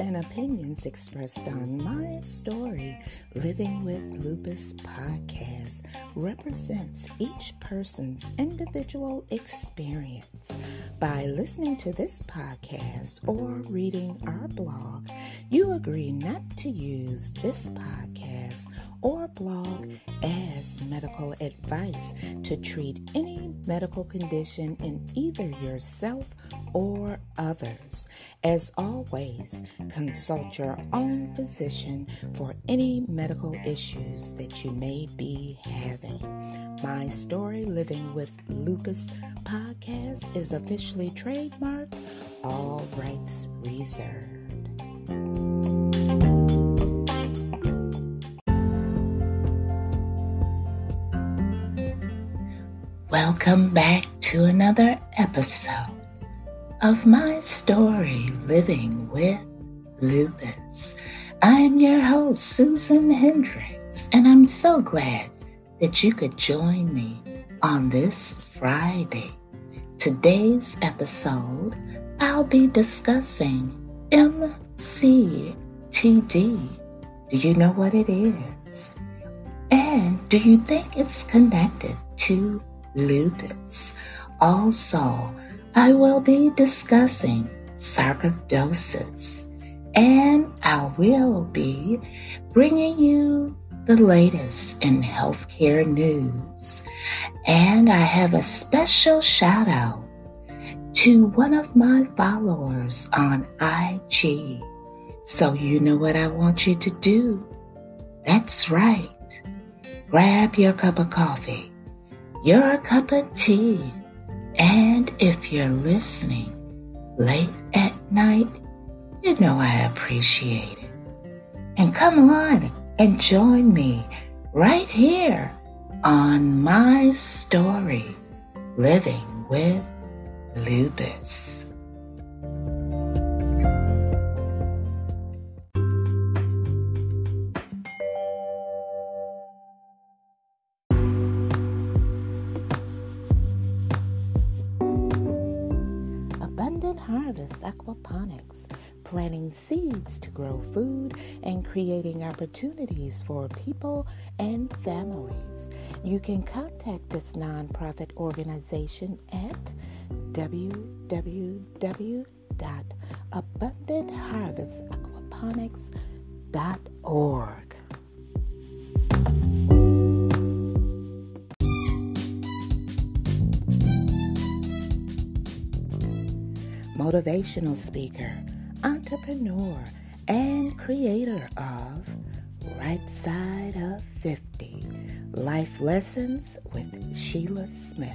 and opinions expressed on My Story Living with Lupus podcast represents each person's individual experience. By listening to this podcast or reading our blog, you agree not to use this podcast or blog as medical advice to treat any medical condition in either yourself or others. As always, consult your own physician for any medical issues that you may be having. My Story Living with Lupus podcast is officially trademarked, all rights reserved. Welcome back to another episode of My Story Living with Lupus. I'm your host, Susan Hendricks, and I'm so glad that you could join me on this Friday. Today's episode, I'll be discussing MCTD. Do you know what it is? And do you think it's connected to lupus? Also, I will be discussing sarcoidosis, and I will be bringing you the latest in healthcare news. And I have a special shout out to one of my followers on IG. So you know what I want you to do. That's right. Grab your cup of coffee, your cup of tea, and if you're listening late at night, you know I appreciate it. And come on and join me right here on My Story Living with Lupus. Harvest aquaponics, planting seeds to grow food and creating opportunities for people and families. You can contact this nonprofit organization at www.abundantharvestaquaponics.org. Motivational speaker, entrepreneur, and creator of Right Side of 50, Life Lessons with Sheila Smith.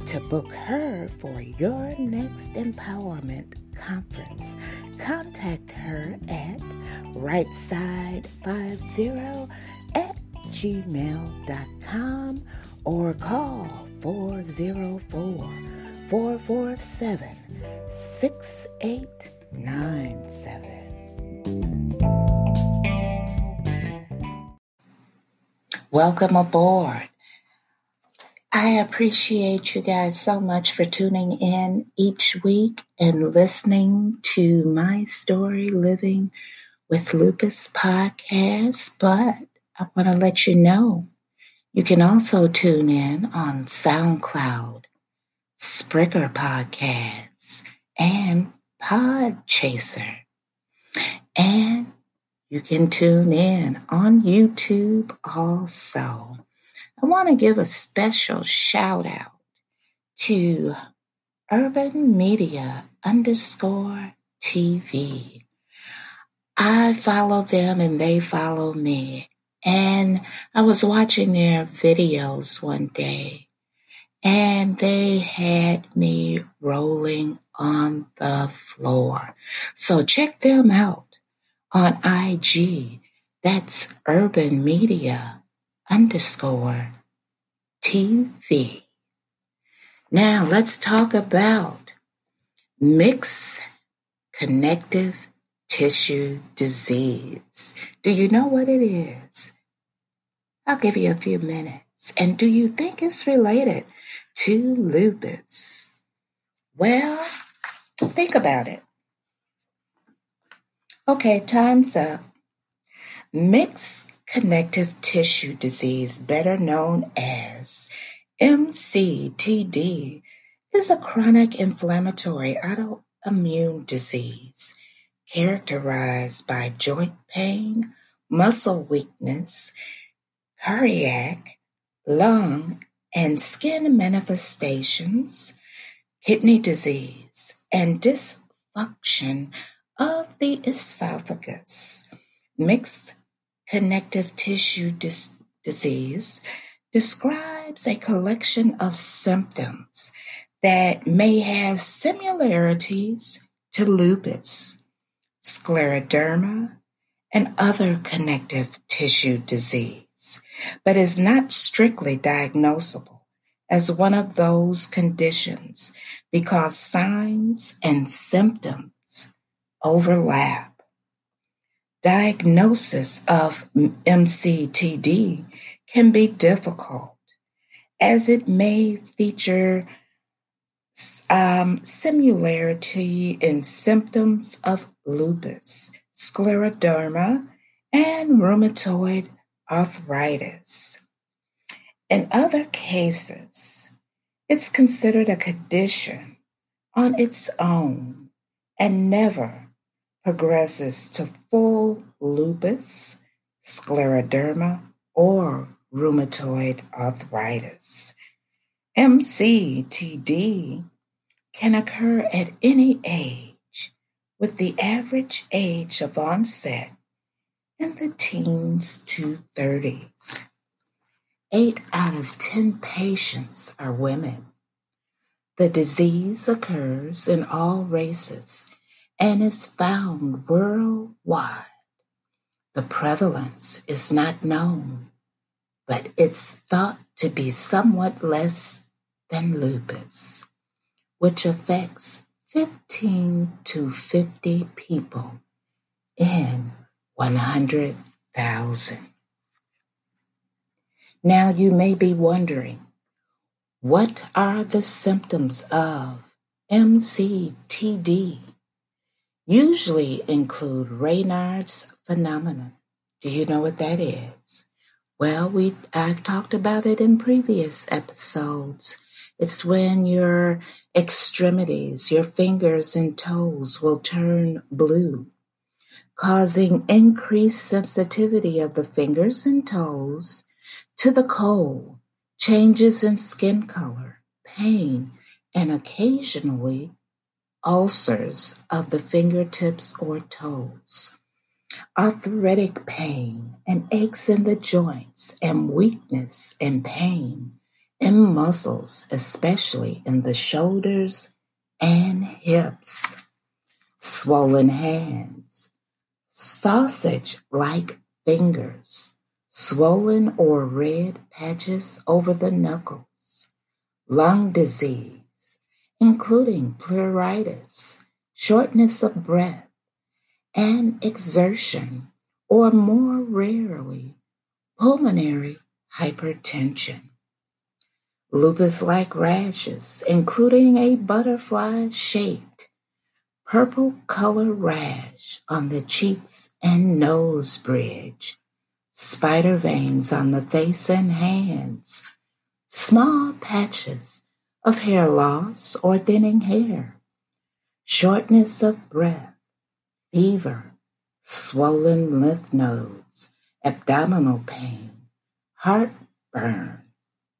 To book her for your next empowerment conference, contact her at rightside50@gmail.com or call 404-447-6897. Welcome aboard. I appreciate you guys so much for tuning in each week and listening to My Story Living with Lupus podcast. But I want to let you know you can also tune in on SoundCloud, Spreaker Podcasts, and Podchaser. And you can tune in on YouTube also. I want to give a special shout out to Urban Media _TV. I follow them and they follow me. And I was watching their videos one day, and they had me rolling on the floor. So check them out on IG. That's Urban Media _TV. Now let's talk about mixed connective tissue disease. Do you know what it is? I'll give you a few minutes. And do you think it's related to lupus? Well, think about it. Okay, time's up. Mixed connective tissue disease, better known as MCTD, is a chronic inflammatory autoimmune disease characterized by joint pain, muscle weakness, cardiac, lung, and skin manifestations, kidney disease, and dysfunction of the esophagus. Mixed connective tissue disease describes a collection of symptoms that may have similarities to lupus, scleroderma, and other connective tissue disease, but is not strictly diagnosable as one of those conditions because signs and symptoms overlap. Diagnosis of MCTD can be difficult as it may feature similarity in symptoms of lupus, scleroderma, and rheumatoid arthritis. In other cases, it's considered a condition on its own and never progresses to full lupus, scleroderma, or rheumatoid arthritis. MCTD can occur at any age, with the average age of onset in the teens to 30s. 8 out of 10 patients are women. The disease occurs in all races and is found worldwide. The prevalence is not known, but it's thought to be somewhat less than lupus, which affects 15 to 50 people in 100,000. Now you may be wondering, what are the symptoms of MCTD? Usually include Raynaud's phenomenon. Do you know what that is? Well, I've talked about it in previous episodes. It's when your extremities, your fingers and toes will turn blue, causing increased sensitivity of the fingers and toes to the cold, changes in skin color, pain, and occasionally ulcers of the fingertips or toes, arthritic pain and aches in the joints, and weakness and pain in muscles, especially in the shoulders and hips, swollen hands, sausage-like fingers, swollen or red patches over the knuckles, lung disease, including pleuritis, shortness of breath, and exertion, or more rarely, pulmonary hypertension. Lupus-like rashes, including a butterfly-shaped purple color rash on the cheeks and nose bridge, spider veins on the face and hands, small patches of hair loss or thinning hair, shortness of breath, fever, swollen lymph nodes, abdominal pain, heartburn,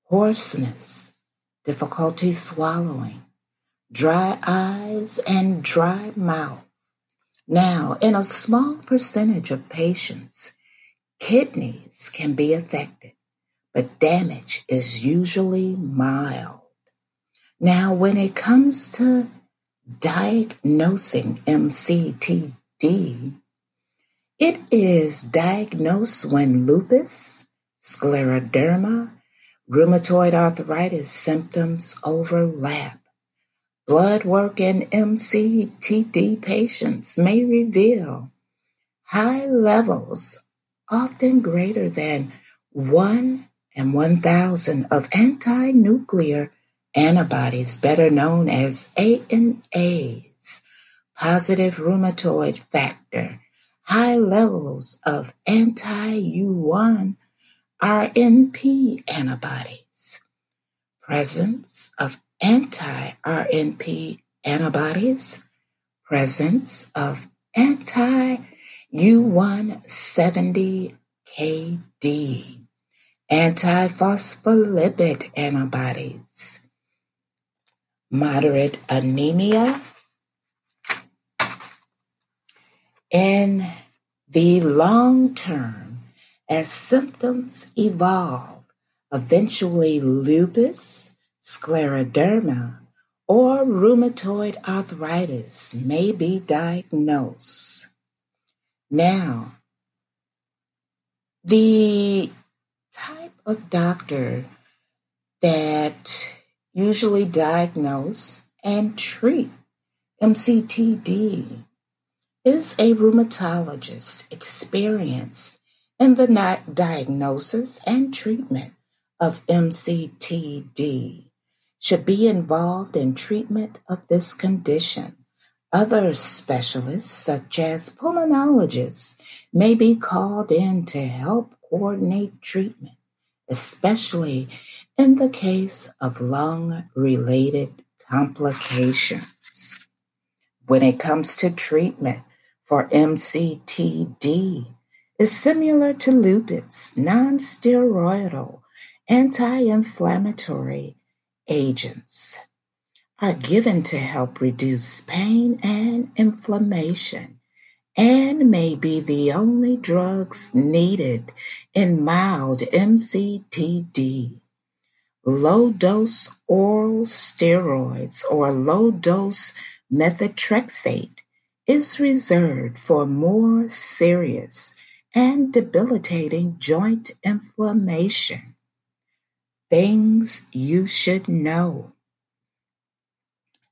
hoarseness, difficulty swallowing, dry eyes, and dry mouth. Now, in a small percentage of patients, kidneys can be affected, but damage is usually mild. Now, when it comes to diagnosing MCTD, it is diagnosed when lupus, scleroderma, rheumatoid arthritis symptoms overlap. Blood work in MCTD patients may reveal high levels, often greater than 1 in 1,000 of anti-nuclear antibodies, better known as ANAs, positive rheumatoid factor, high levels of anti-U1 RNP antibodies, presence of anti-RNP antibodies, presence of anti-U170KD, antiphospholipid antibodies, moderate anemia. In the long term, as symptoms evolve, eventually lupus, scleroderma, or rheumatoid arthritis may be diagnosed. Now, the type of doctor that usually diagnose and treat MCTD is a rheumatologist experienced in the diagnosis and treatment of MCTD, should be involved in treatment of this condition. Other specialists, such as pulmonologists, may be called in to help coordinate treatment, especially in the case of lung-related complications. When it comes to treatment for MCTD, is similar to lupus, non-steroidal anti-inflammatory agents are given to help reduce pain and inflammation, and may be the only drugs needed in mild MCTD. Low-dose oral steroids or low-dose methotrexate is reserved for more serious and debilitating joint inflammation. Things you should know.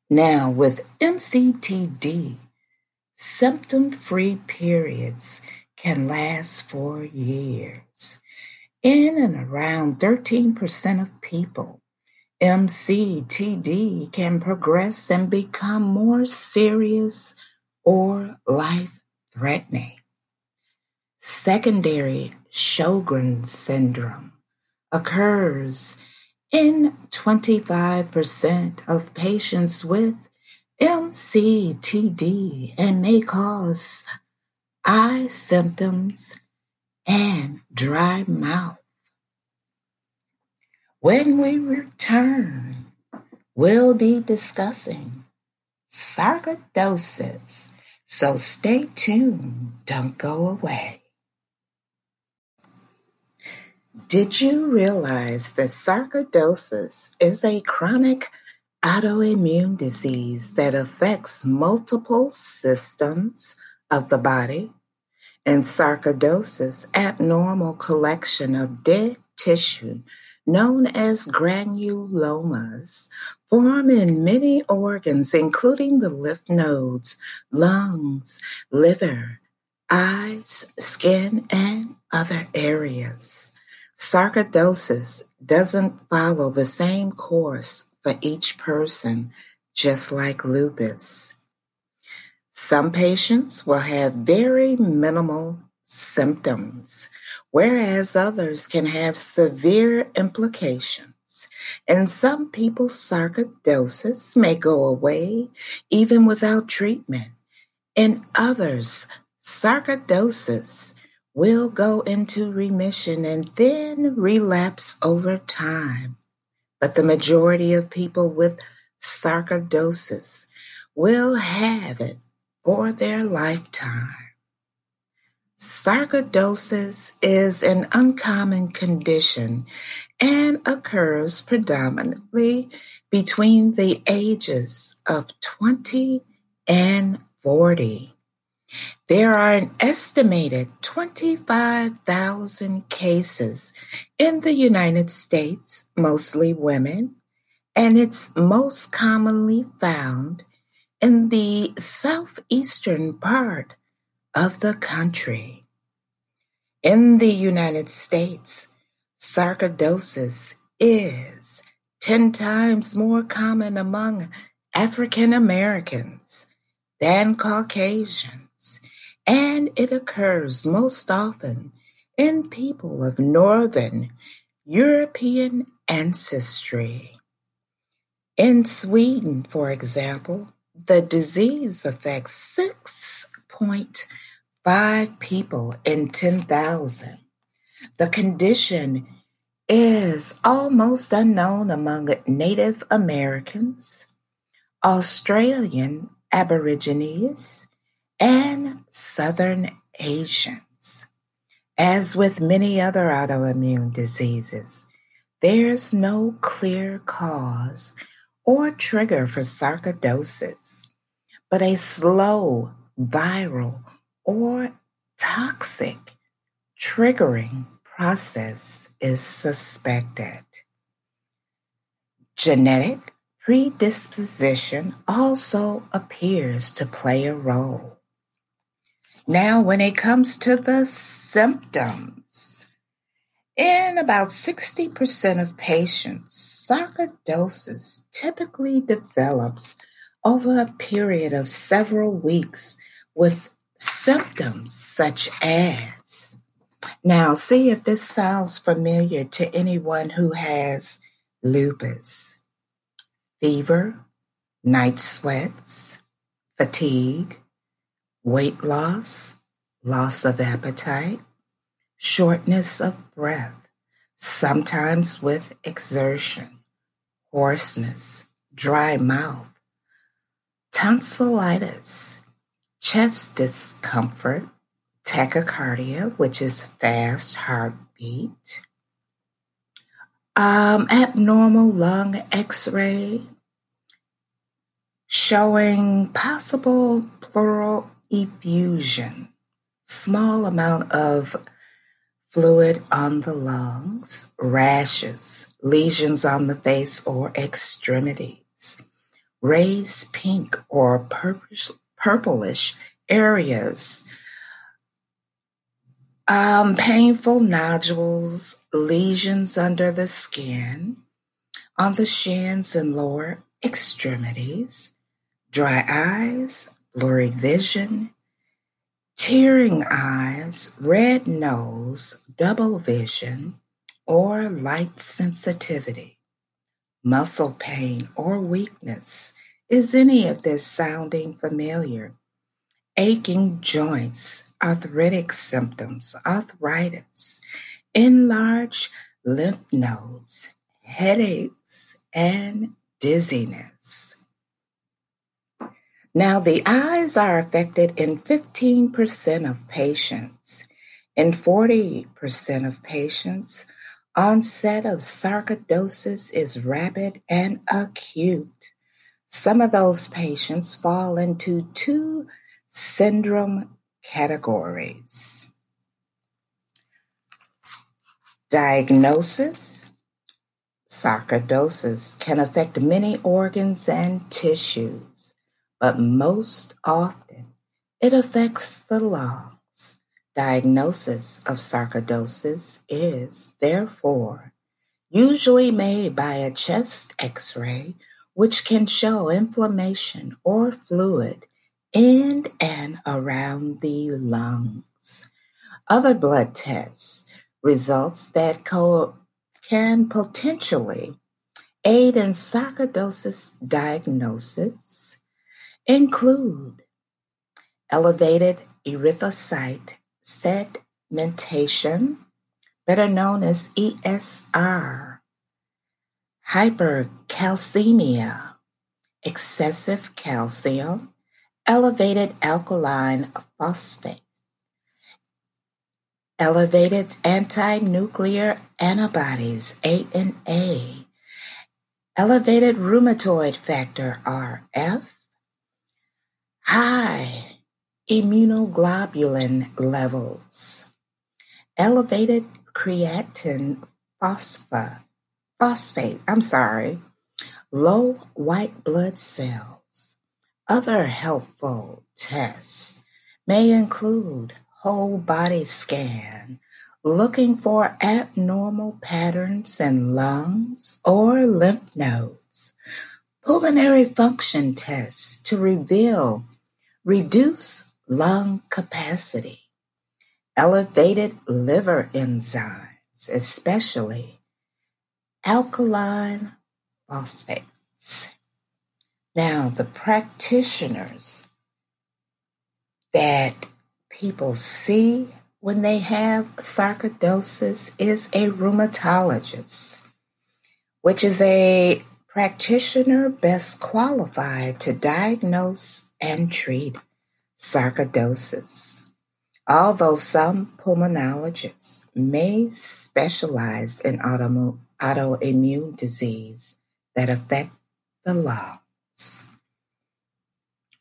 Now, with MCTD, symptom-free periods can last for years. In and around 13% of people, MCTD can progress and become more serious or life-threatening. Secondary Sjogren's syndrome occurs in 25% of patients with MCTD and may cause eye symptoms and dry mouth. When we return, we'll be discussing sarcoidosis, so stay tuned, don't go away. Did you realize that sarcoidosis is a chronic autoimmune disease that affects multiple systems of the body? In sarcoidosis, abnormal collection of dead tissue known as granulomas form in many organs, including the lymph nodes, lungs, liver, eyes, skin, and other areas. Sarcoidosis doesn't follow the same course for each person, just like lupus. Some patients will have very minimal symptoms, whereas others can have severe implications. In some people, sarcoidosis may go away even without treatment. In others, sarcoidosis will go into remission and then relapse over time. But the majority of people with sarcoidosis will have it for their lifetime. Sarcoidosis is an uncommon condition and occurs predominantly between the ages of 20 and 40. There are an estimated 25,000 cases in the United States, mostly women, and it's most commonly found in the southeastern part of the country. In the United States, sarcoidosis is 10 times more common among African Americans than Caucasians, and it occurs most often in people of Northern European ancestry. In Sweden, for example, the disease affects 6.5 people in 10,000. The condition is almost unknown among Native Americans, Australian Aborigines, and Southern Asians. As with many other autoimmune diseases, there's no clear cause or trigger for sarcoidosis, but a slow, viral, or toxic triggering process is suspected. Genetic predisposition also appears to play a role. Now, when it comes to the symptoms, in about 60% of patients, sarcoidosis typically develops over a period of several weeks with symptoms such as, now see if this sounds familiar to anyone who has lupus: fever, night sweats, fatigue, weight loss, loss of appetite, shortness of breath, sometimes with exertion, hoarseness, dry mouth, tonsillitis, chest discomfort, tachycardia, which is fast heartbeat, abnormal lung x-ray showing possible pleural effusion, small amount of fluid on the lungs, rashes, lesions on the face or extremities, raised pink or purplish areas, painful nodules, lesions under the skin, on the shins and lower extremities, dry eyes, blurry vision, tearing eyes, red nose, double vision, or light sensitivity, muscle pain or weakness. Is any of this sounding familiar? Aching joints, arthritic symptoms, arthritis, enlarged lymph nodes, headaches, and dizziness. Now, the eyes are affected in 15% of patients. In 40% of patients, onset of sarcoidosis is rapid and acute. Some of those patients fall into two syndrome categories. Diagnosis: sarcoidosis can affect many organs and tissues, but most often it affects the lungs. Diagnosis of sarcoidosis is, therefore, usually made by a chest x-ray, which can show inflammation or fluid in and around the lungs. Other blood tests, results that can potentially aid in sarcoidosis diagnosis, include elevated erythrocyte sedimentation, better known as ESR, hypercalcemia, excessive calcium, elevated alkaline phosphate, elevated anti-nuclear antibodies, ANA, elevated rheumatoid factor, RF, high immunoglobulin levels, elevated creatine phosphate, low white blood cells. Other helpful tests may include whole body scan, looking for abnormal patterns in lungs or lymph nodes, pulmonary function tests to reveal reduced lung capacity, elevated liver enzymes, especially alkaline phosphates. Now, the practitioners that people see when they have sarcoidosis is a rheumatologist, which is a practitioner best qualified to diagnose and treat sarcoidosis. Although some pulmonologists may specialize in autoimmune disease that affect the lungs.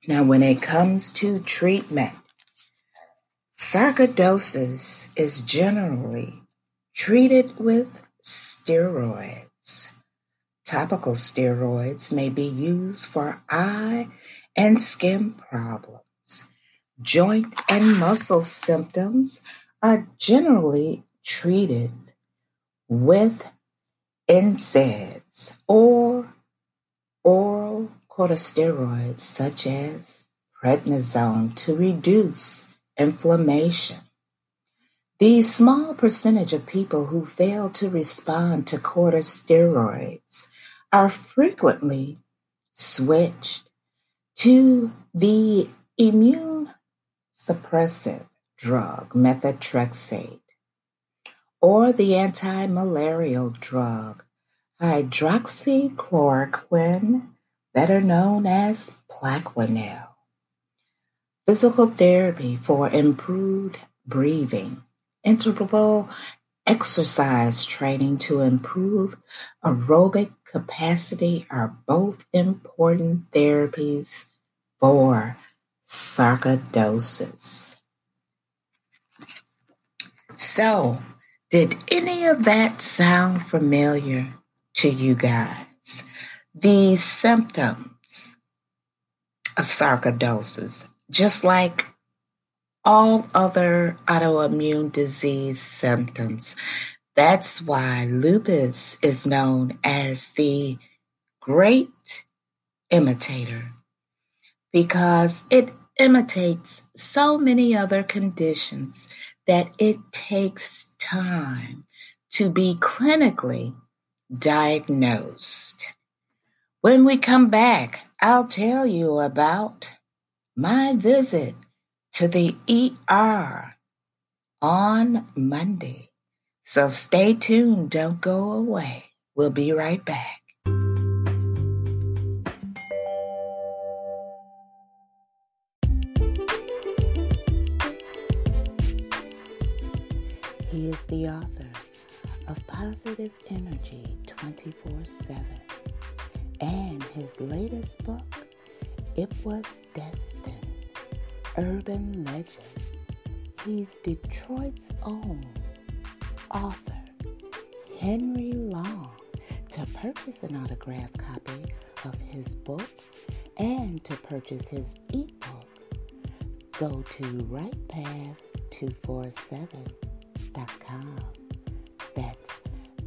Now, when it comes to treatment, sarcoidosis is generally treated with steroids. Topical steroids may be used for eye and skin problems. Joint and muscle symptoms are generally treated with NSAIDs or oral corticosteroids such as prednisone to reduce inflammation. The small percentage of people who fail to respond to corticosteroids are frequently switched to the immune suppressive drug methotrexate or the anti-malarial drug hydroxychloroquine, better known as Plaquenil. Physical therapy for improved breathing, interval exercise training to improve aerobic capacity are both important therapies for sarcoidosis. So, did any of that sound familiar to you guys? The symptoms of sarcoidosis, just like all other autoimmune disease symptoms. That's why lupus is known as the great imitator, because it imitates so many other conditions that it takes time to be clinically diagnosed. When we come back, I'll tell you about my visit to the ER on Monday. So stay tuned, don't go away. We'll be right back. He is the author of Positive Energy 24/7 and his latest book, It Was Destined, Urban Legend. He's Detroit's own author, Henry Long. To purchase an autographed copy of his books and to purchase his ebook, go to WritePath247.com. That's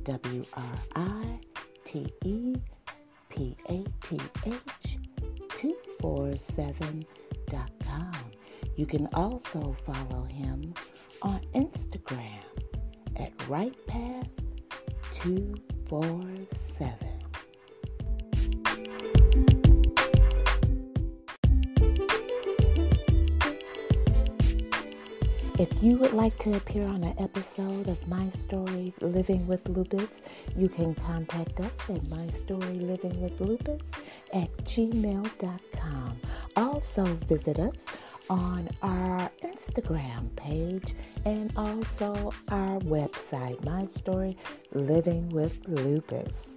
WritePath247.com. You can also follow him on Instagram at WritePath247. If you would like to appear on an episode of My Story Living with Lupus, you can contact us at mystorylivingwithlupus@gmail.com. Also visit us on our Instagram page and also our website, My Story Living with Lupus.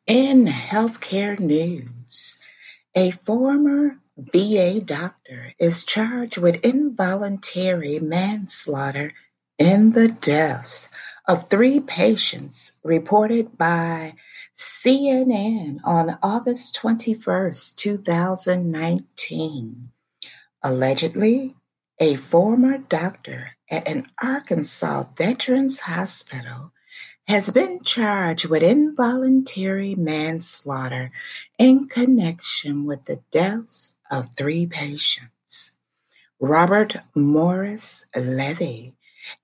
In healthcare news, a former VA doctor is charged with involuntary manslaughter in the deaths of 3 patients reported by CNN on August 21st, 2019. Allegedly, a former doctor at an Arkansas Veterans Hospital has been charged with involuntary manslaughter in connection with the deaths of 3 patients. Robert Morris Levy,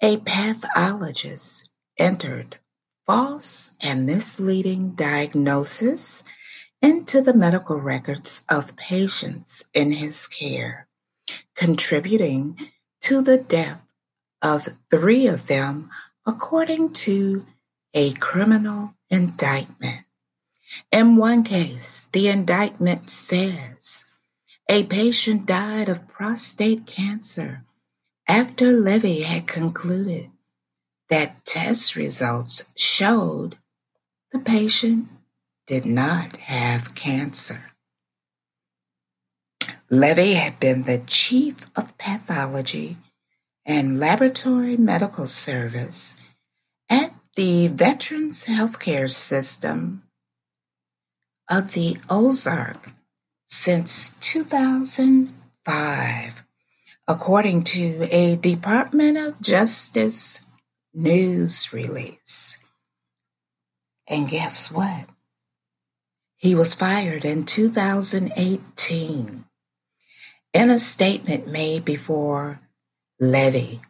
a pathologist, entered false and misleading diagnoses into the medical records of patients in his care, contributing to the death of 3 of them, according to a criminal indictment. In one case, the indictment says a patient died of prostate cancer after Levy had concluded that test results showed the patient did not have cancer. Levy had been the chief of pathology and laboratory medical service at the Veterans Healthcare System of the Ozark since 2005, according to a Department of Justice news release. And guess what? He was fired in 2018. In a statement made before Levy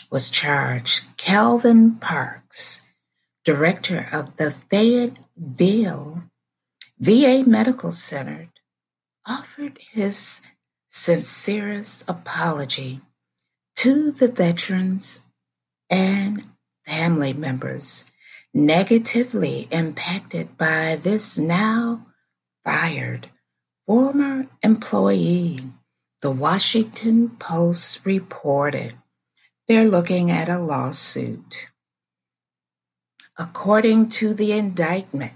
was charged, Calvin Parks, director of the Fayetteville VA Medical Center, offered his sincerest apology to the veterans and family members negatively impacted by this now fired former employee. The Washington Post reported they're looking at a lawsuit. According to the indictment,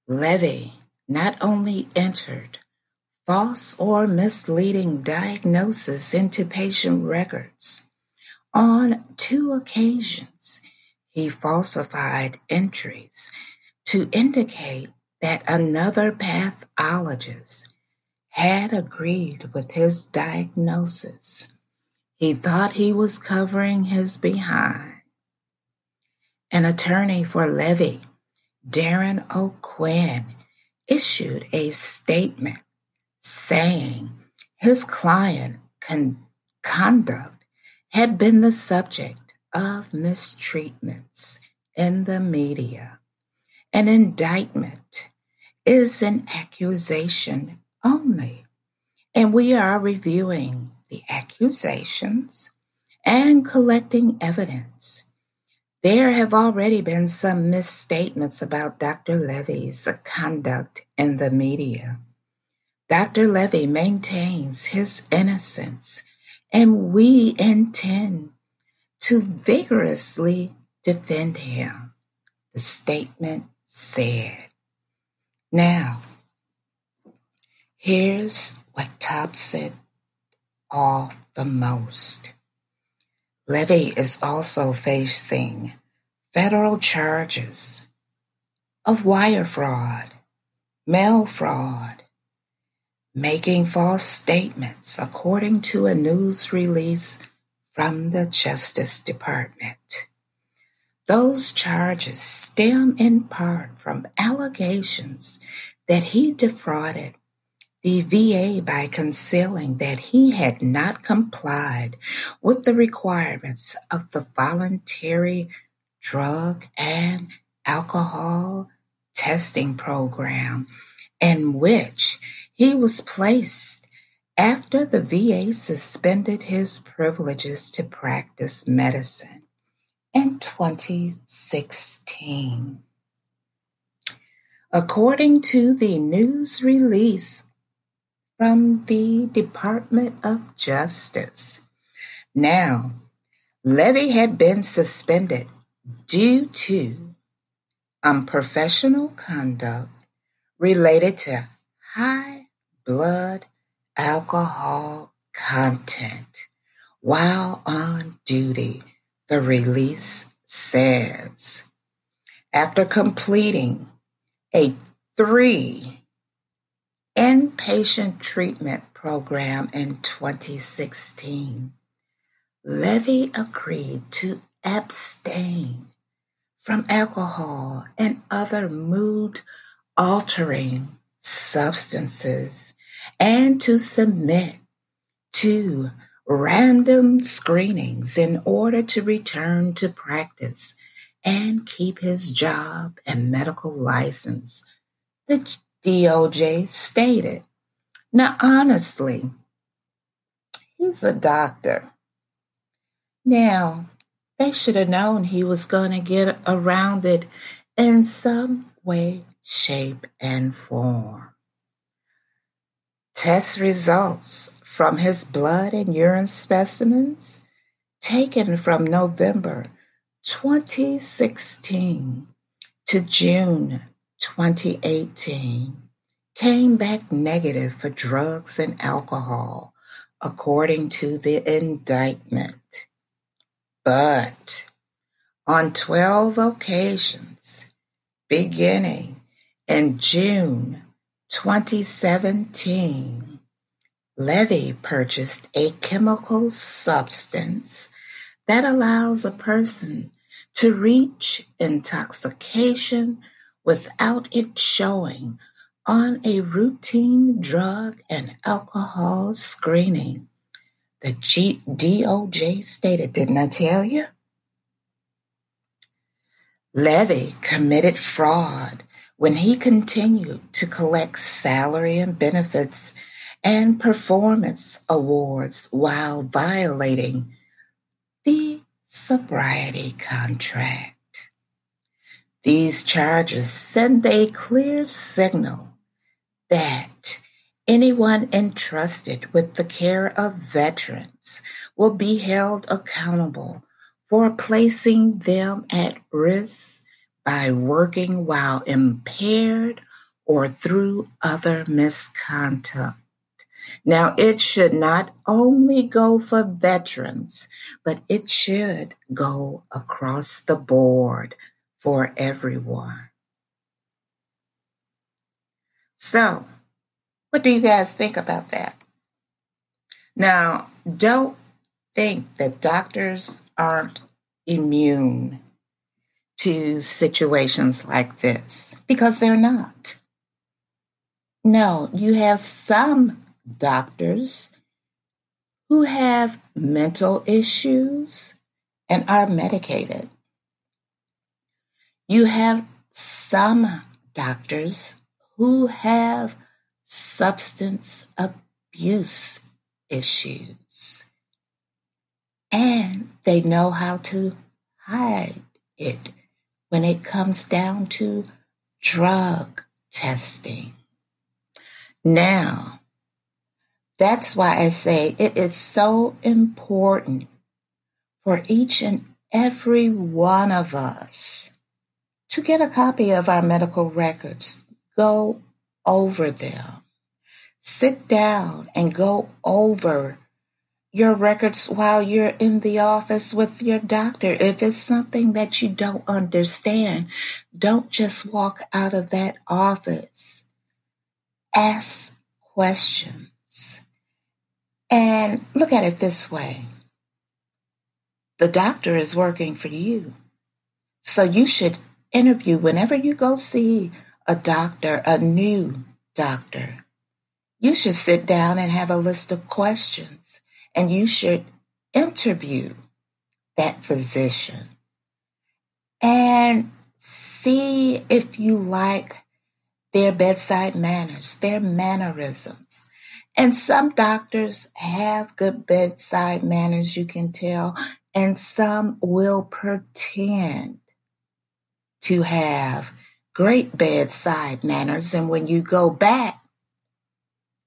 Levy not only entered false or misleading diagnoses into patient records. On 2 occasions, he falsified entries to indicate that another pathologist had agreed with his diagnosis. He thought he was covering his behind. An attorney for Levy, Darren O'Quinn, issued a statement saying his client conduct had been the subject of mistreatments in the media. An indictment is an accusation only, and we are reviewing the accusations and collecting evidence. There have already been some misstatements about Dr. Levy's conduct in the media. Dr. Levy maintains his innocence, and we intend to vigorously defend him, the statement said. Now, here's what tops it off the most. Levy is also facing federal charges of wire fraud, mail fraud, making false statements, according to a news release from the Justice Department. Those charges stem in part from allegations that he defrauded the VA by concealing that he had not complied with the requirements of the voluntary drug and alcohol testing program, in which he was placed after the VA suspended his privileges to practice medicine in 2016. According to the news release from the Department of Justice, now, Levy had been suspended due to unprofessional conduct related to high blood alcohol content while on duty, the release says. After completing a 3 inpatient treatment program in 2016, Levy agreed to abstain from alcohol and other mood-altering substances, and to submit to random screenings in order to return to practice and keep his job and medical license, the DOJ stated. Now, honestly, he's a doctor. Now, they should have known he was going to get around it in some way, shape, and form. Test results from his blood and urine specimens taken from November 2016 to June 2018 came back negative for drugs and alcohol, according to the indictment. But on 12 occasions, beginning in June 2017, Levy purchased a chemical substance that allows a person to reach intoxication without it showing on a routine drug and alcohol screening. The DOJ stated, didn't I tell you? Levy committed fraud when he continued to collect salary and benefits and performance awards while violating the sobriety contract. These charges send a clear signal that anyone entrusted with the care of veterans will be held accountable for placing them at risk by working while impaired or through other misconduct. Now, it should not only go for veterans, but it should go across the board for everyone. So, what do you guys think about that? Now, don't think that doctors aren't immune to situations like this, because they're not. No, you have some doctors who have mental issues and are medicated. You have some doctors who have substance abuse issues, and they know how to hide it when it comes down to drug testing. Now, that's why I say it is so important for each and every one of us to get a copy of our medical records. Go over them. Sit down and go over your records while you're in the office with your doctor. If it's something that you don't understand, don't just walk out of that office. Ask questions. And look at it this way. The doctor is working for you. So you should interview whenever you go see a doctor, a new doctor. You should sit down and have a list of questions, and you should interview that physician and see if you like their bedside manners, their mannerisms. And some doctors have good bedside manners, you can tell, and some will pretend to have great bedside manners. And when you go back,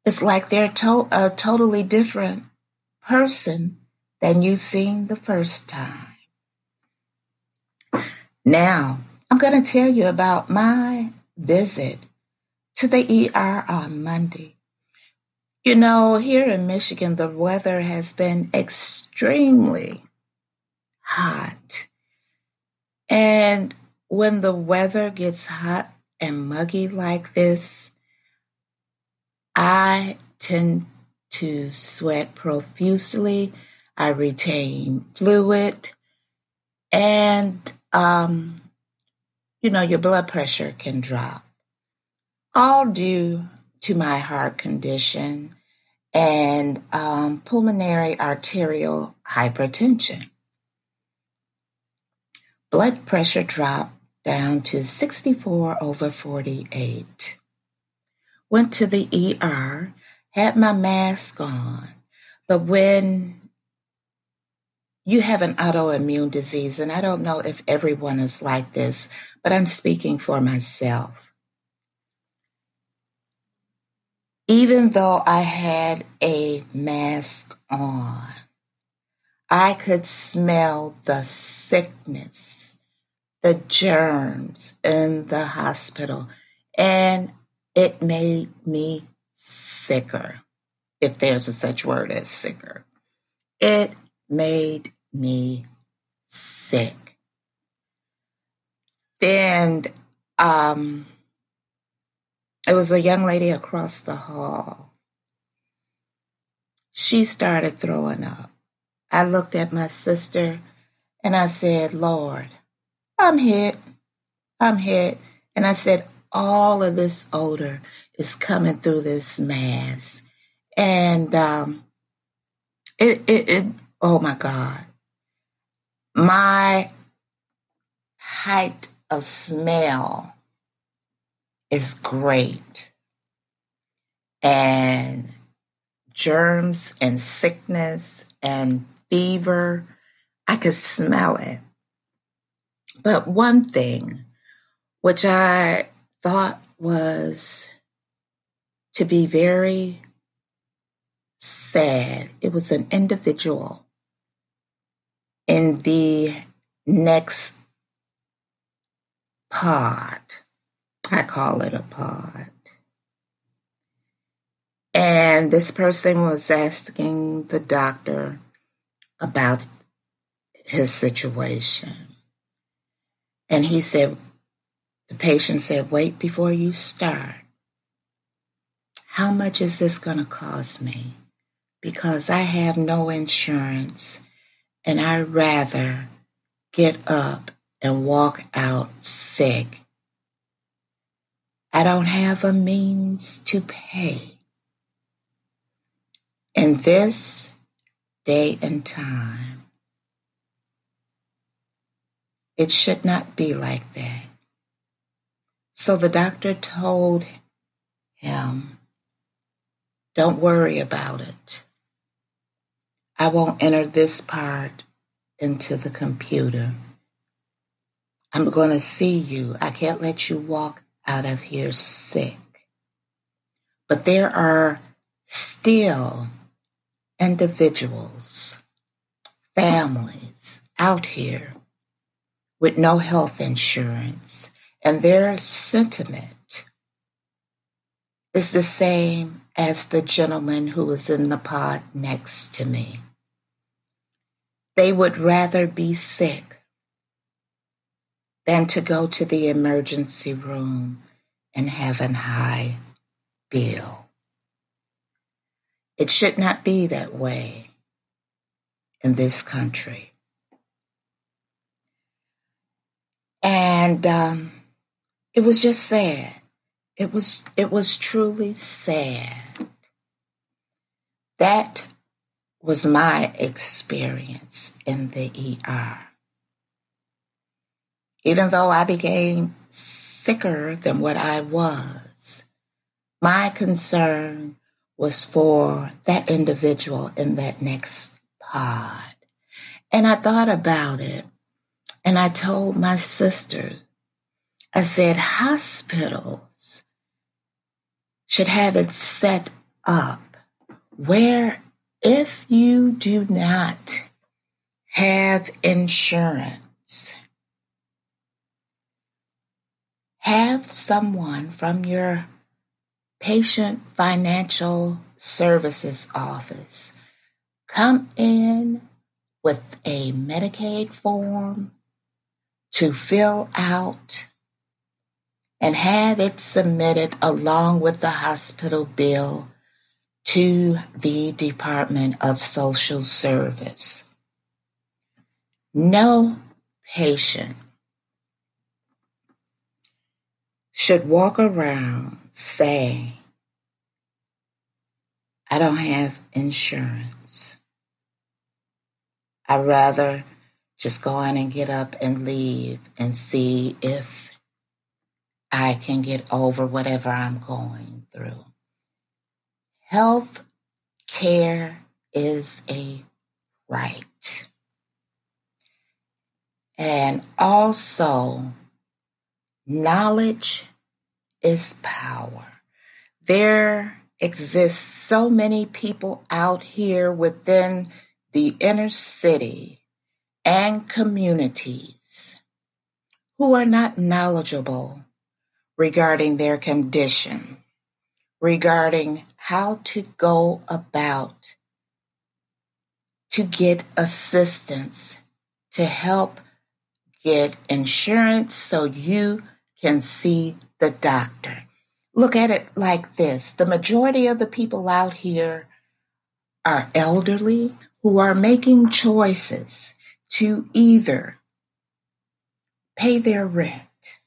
it's like they're a totally different person than you seen the first time. Now, I'm going to tell you about my visit to the ER on Monday. You know, here in Michigan, the weather has been extremely hot. And when the weather gets hot and muggy like this, I tend to sweat profusely. I retain fluid, and your blood pressure can drop, all due to my heart condition and pulmonary arterial hypertension. Blood pressure dropped down to 64/48. Went to the ER, had my mask on. But when you have an autoimmune disease, and I don't know if everyone is like this, but I'm speaking for myself. Even though I had a mask on, I could smell the sickness, the germs in the hospital, and it made me sicker, if there's a such word as sicker. It made me sick. Then it was a young lady across the hall. She started throwing up. I looked at my sister and I said, Lord, I'm hit. And I said, all of this odor is coming through this mask. And oh my God. My height of smell is great. And germs and sickness and fever, I could smell it. But one thing, which I thought was to be very sad, it was an individual in the next pod. I call it a pod. And this person was asking the doctor about his situation. And he said, the patient said, wait before you start. How much is this going to cost me? Because I have no insurance and I'd rather get up and walk out sick. I don't have a means to pay. In this day and time, it should not be like that. So the doctor told him, don't worry about it. I won't enter this part into the computer. I'm going to see you. I can't let you walk out of here sick. But there are still individuals, families out here with no health insurance, and their sentiment is the same as the gentleman who was in the pod next to me. They would rather be sick than to go to the emergency room and have a high bill. It should not be that way in this country. And it was just sad. It was truly sad. That was my experience in the ER. Even though I became sicker than what I was, my concern was for that individual in that next pod. And I thought about it, and I told my sisters, I said, hospitals should have it set up where if you do not have insurance, have someone from your patient financial services office come in with a Medicaid form to fill out and have it submitted along with the hospital bill to the Department of Social Service. No patient should walk around saying, I don't have insurance. I'd rather just go on and get up and leave and see if I can get over whatever I'm going through. Health care is a right. And also, knowledge is power. There exists so many people out here within the inner city and communities who are not knowledgeable regarding their condition, regarding how to go about to get assistance, to help get insurance so you can see the doctor. Look at it like this. The majority of the people out here are elderly who are making choices to either pay their rent,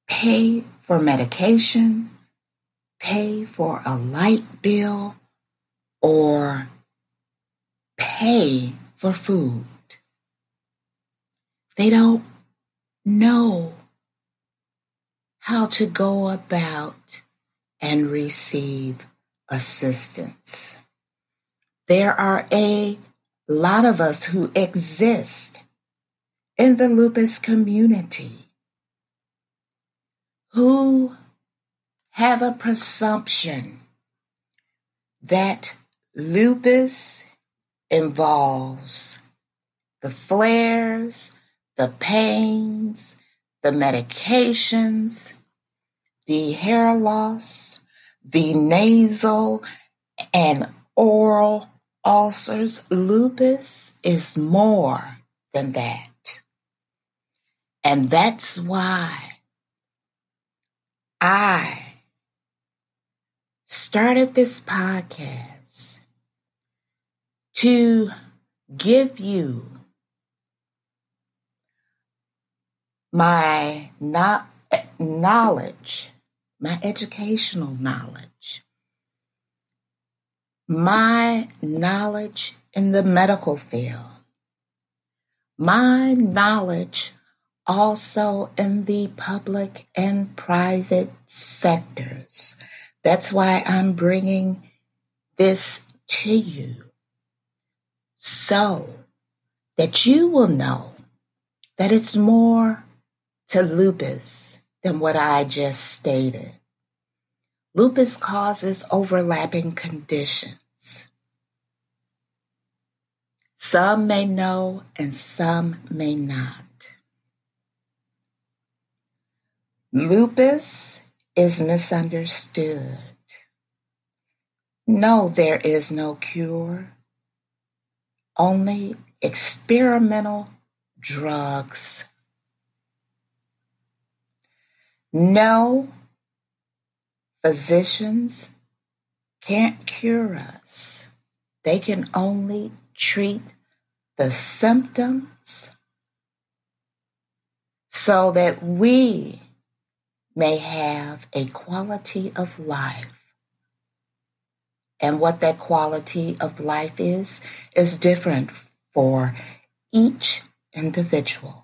pay for medication, pay for a light bill, or pay for food. They don't know how to go about and receive assistance. There are a lot of us who exist in the lupus community who have a presumption that lupus involves the flares, the pains, the medications, the hair loss, the nasal and oral ulcers. Lupus is more than that. And that's why I started this podcast to give you my knowledge, my educational knowledge, my knowledge in the medical field, my knowledge also in the public and private sectors. That's why I'm bringing this to you so that you will know that it's more to lupus than what I just stated. Lupus causes overlapping conditions. Some may know and some may not. Lupus is misunderstood. No, there is no cure, only experimental drugs. No, physicians can't cure us. They can only treat the symptoms so that we may have a quality of life. And what that quality of life is different for each individual.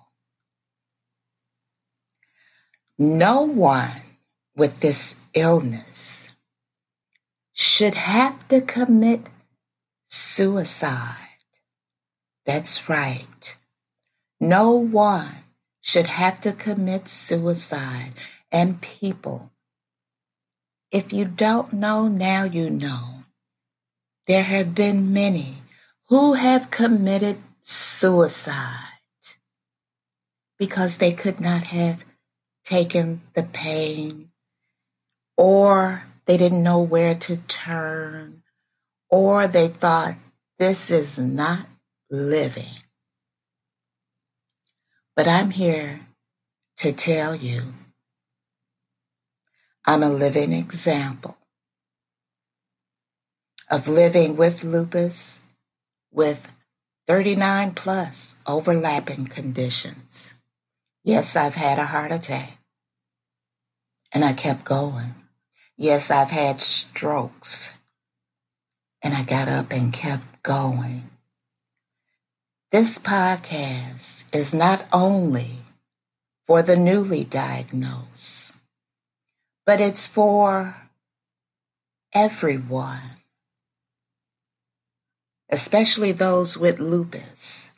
No one with this illness should have to commit suicide. That's right. No one should have to commit suicide. And people, if you don't know, now you know. There have been many who have committed suicide because they could not have taken the pain, or they didn't know where to turn, or they thought, this is not living. But I'm here to tell you, I'm a living example of living with lupus with 39 plus overlapping conditions. Yes, I've had a heart attack. and I kept going. Yes, I've had strokes, and I got up and kept going. This podcast is not only for the newly diagnosed, but it's for everyone, especially those with lupus.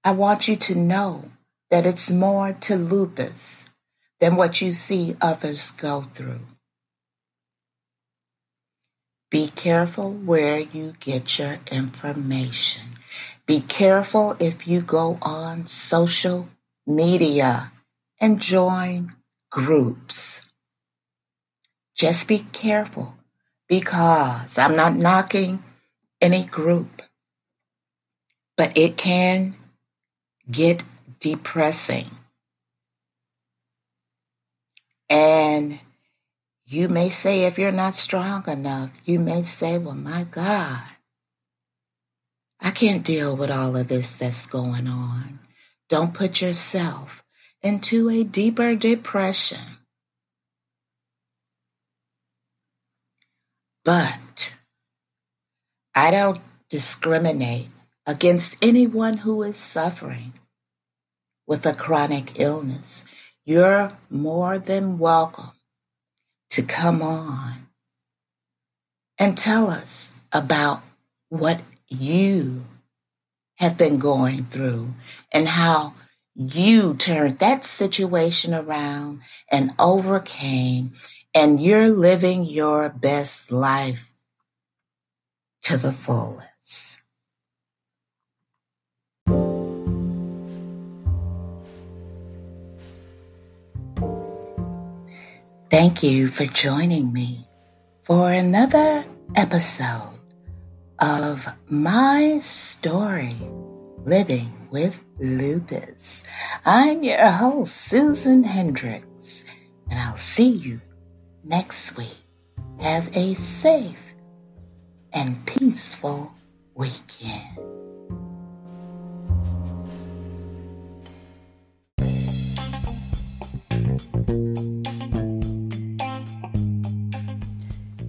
I want you to know that it's more to lupus than what you see others go through. Be careful where you get your information. Be careful if you go on social media and join groups. Just be careful, because I'm not knocking any group, but it can get depressing. And you may say, if you're not strong enough, you may say, well, my God, I can't deal with all of this that's going on. Don't put yourself into a deeper depression. But I don't discriminate against anyone who is suffering with a chronic illness. You're more than welcome to come on and tell us about what you have been going through and how you turned that situation around and overcame, and you're living your best life to the fullest. Thank you for joining me for another episode of my story, Living with Lupus. I'm your host, Susan Hendricks, and I'll see you next week. Have a safe and peaceful weekend.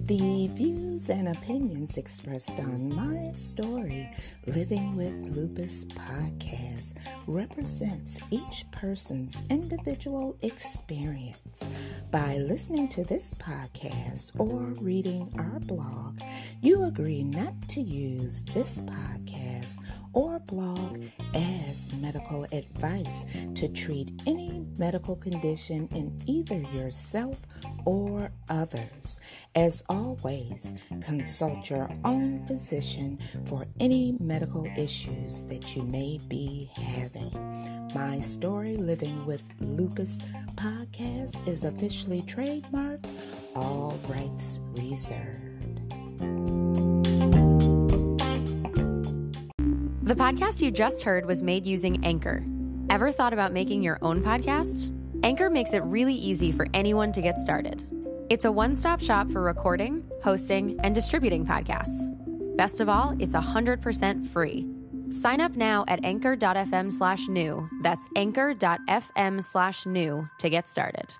The views and opinions expressed on my story, Living with Lupus podcast, represents each person's individual experience. By listening to this podcast or reading our blog, you agree not to use this podcast or blog as medical advice to treat any medical condition in either yourself or others. As always, consult your own physician for any medical issues that you may be having. My story, Living with Lupus podcast, is officially trademarked, all rights reserved. The podcast you just heard was made using Anchor. Ever thought about making your own podcast? Anchor makes it really easy for anyone to get started. It's a one-stop shop for recording, hosting, and distributing podcasts. Best of all, it's 100% free. Sign up now at anchor.fm/new. That's anchor.fm/new to get started.